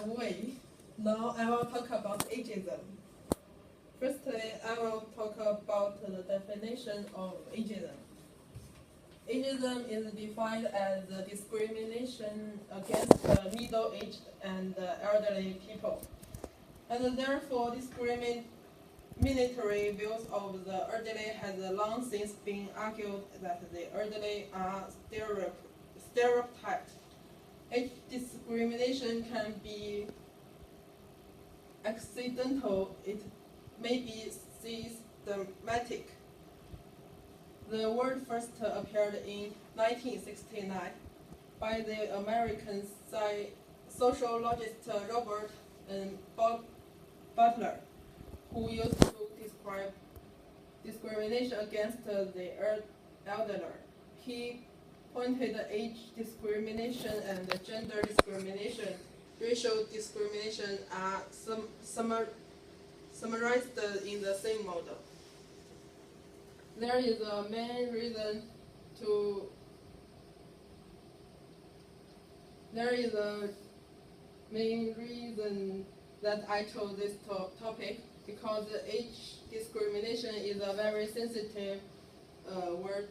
I'm Wei. Now I will talk about ageism. Firstly, I will talk about the definition of ageism. Ageism is defined as the discrimination against middle-aged and elderly people, and therefore discriminatory views of the elderly has long since been argued that the elderly are stereotyped. Age discrimination can be accidental, it may be systematic. The word first appeared in 1969 by the American sociologist Robert Butler, who used to describe discrimination against the elderly. He pointed age discrimination and gender discrimination, racial discrimination are summarized in the same model. There is a main reason that I chose this topic because age discrimination is a very sensitive word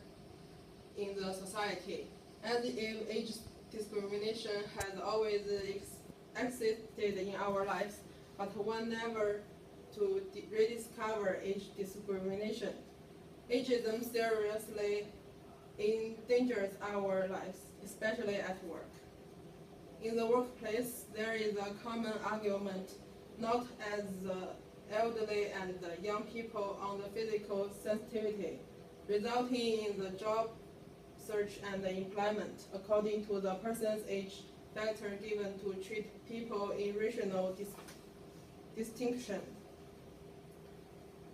in the society. As if age discrimination has always existed in our lives, but one never to rediscover age discrimination. Ageism seriously endangers our lives, especially at work. In the workplace, there is a common argument, not as elderly and young people, on the physical sensitivity, resulting in the job search and employment according to the person's age factor given to treat people in racial distinction.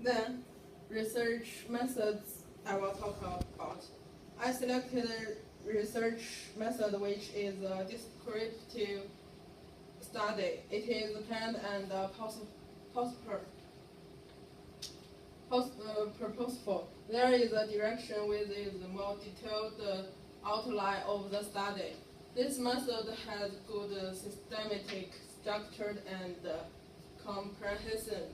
Then, research methods I will talk about. I selected a research method which is a descriptive study. It is planned and purposeful. There is a direction with a more detailed outline of the study. This method has good systematic structure and comprehensive.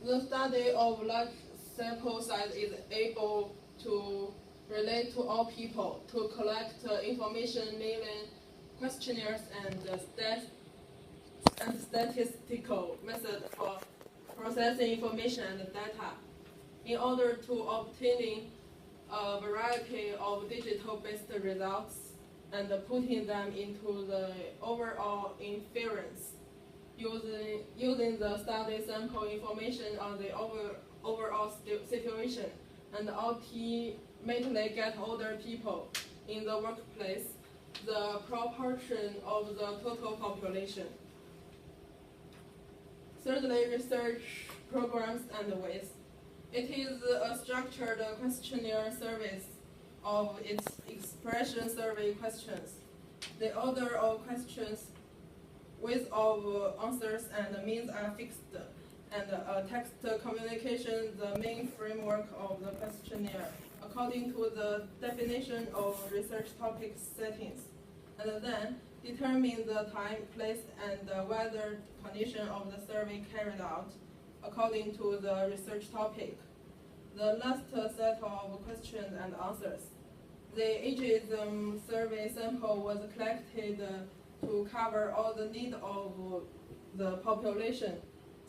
The study of large sample size is able to relate to all people, to collect information, mainly questionnaires and statistical method for processing information and data, in order to obtaining a variety of digital-based results and putting them into the overall inference. Using the study sample information on the overall situation and ultimately get older people in the workplace, the proportion of the total population. Thirdly, research programs and ways. It is a structured questionnaire service of its expression survey questions. The order of questions, width of answers and means are fixed, and text communication the main framework of the questionnaire according to the definition of research topic settings, and then determine the time, place, and weather condition of the survey carried out according to the research topic. The last set of questions and answers. The ageism survey sample was collected to cover all the needs of the population,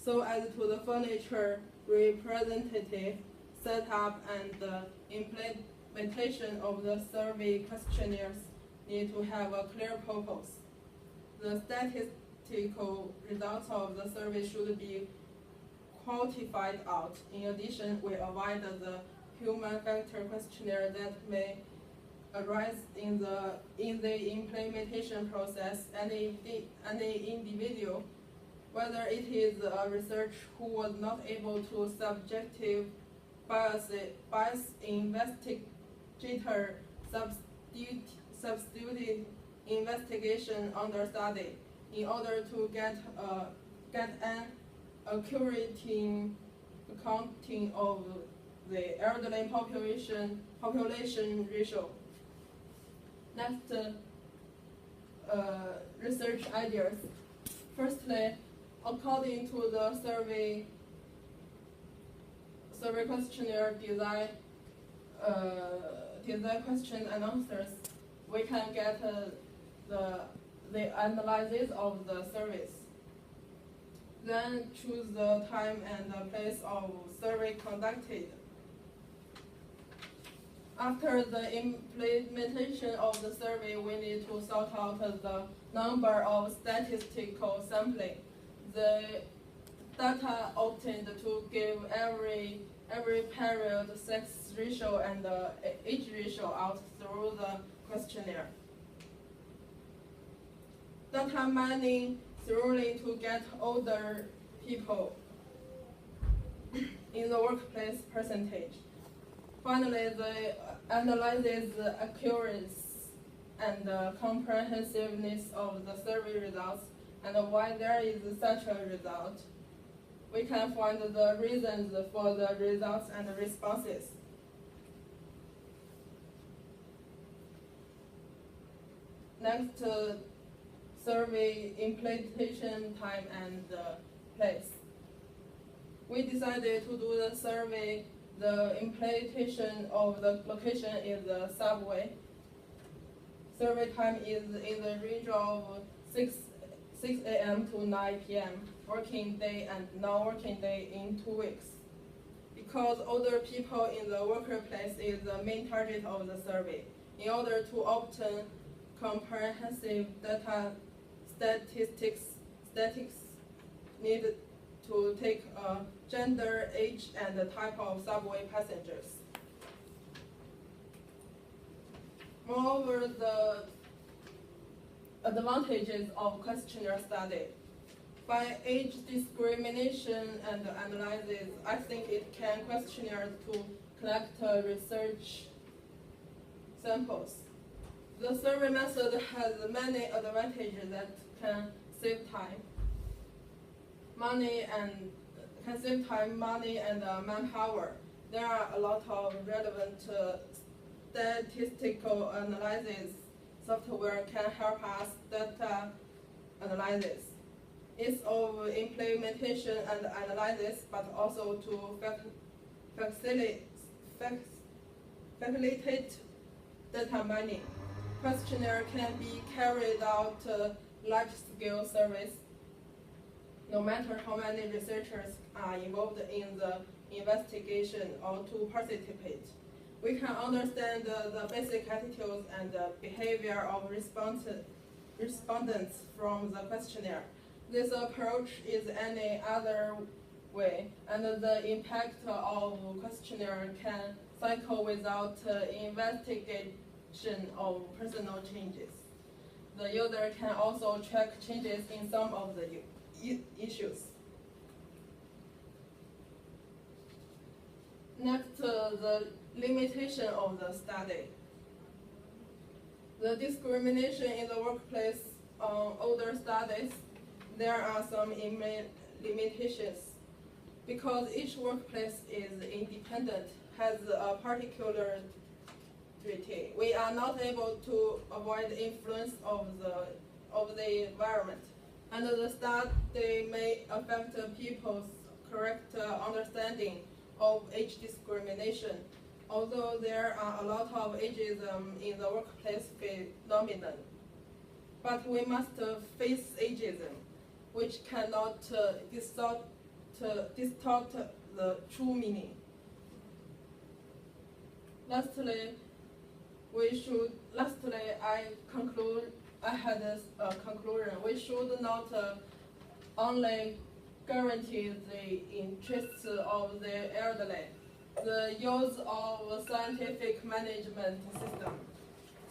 so as to the furniture representative setup and implementation of the survey questionnaires need to have a clear purpose. The statistical results of the survey should be quantified out. In addition, we avoid the human factor questionnaire that may arise in the implementation process. Any individual, whether it is a researcher who was not able to subjective bias investigator substituted investigation under study in order to get an accurate accounting of the elderly population ratio. Next, research ideas. Firstly, according to the survey questionnaire design question and answers, we can get the analysis of the surveys. Then choose the time and the place of survey conducted. After the implementation of the survey, we need to sort out the number of statistical sampling. The data obtained to give every period sex ratio and age ratio out through the questionnaire. Data mining thoroughly to get older people in the workplace percentage. Finally, the analyzes the accuracy and the comprehensiveness of the survey results and why there is such a result. We can find the reasons for the results and responses. Next, survey implementation time and place. We decided to do the survey. The implementation of the location is the subway. Survey time is in the range of 6 a.m. to 9 p.m. working day and non-working day in 2 weeks. Because older people in the workplace is the main target of the survey. In order to obtain comprehensive data statistics need to take gender, age, and the type of subway passengers. Moreover, the advantages of questionnaire study. By age discrimination and analysis, I think it can questionnaire to collect research samples. The survey method has many advantages that can save time, money, and manpower. There are a lot of relevant statistical analysis software can help us data analysis. It's of implementation and analysis, but also to facilitate data mining. Questionnaire can be carried out large-scale surveys. No matter how many researchers are involved in the investigation or to participate, we can understand the basic attitudes and the behavior of respondents from the questionnaire. This approach is any other way, and the impact of questionnaire can cycle without investigation of personal changes. The user can also track changes in some of the issues. Next, the limitation of the study. The discrimination in the workplace on older studies, there are some limitations. Because each workplace is independent, has a particular treaty, we are not able to avoid the influence of the environment. And the study may affect people's correct understanding of age discrimination, although there are a lot of ageism in the workplace phenomenon. But we must face ageism, which cannot distort the true meaning. Lastly, I had a conclusion. We should not only guarantee the interests of the elderly, the use of scientific management system,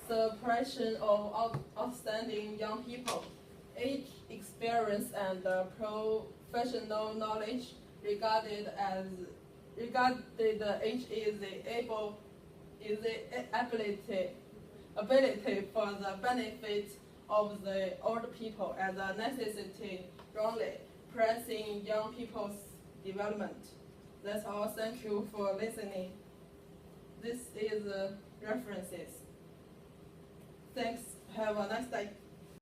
suppression of outstanding young people, age experience and professional knowledge regarded age is the ability for the benefit of the old people as a necessity wrongly pressing young people's development. That's all. Thank you for listening. This is references. Thanks. Have a nice day.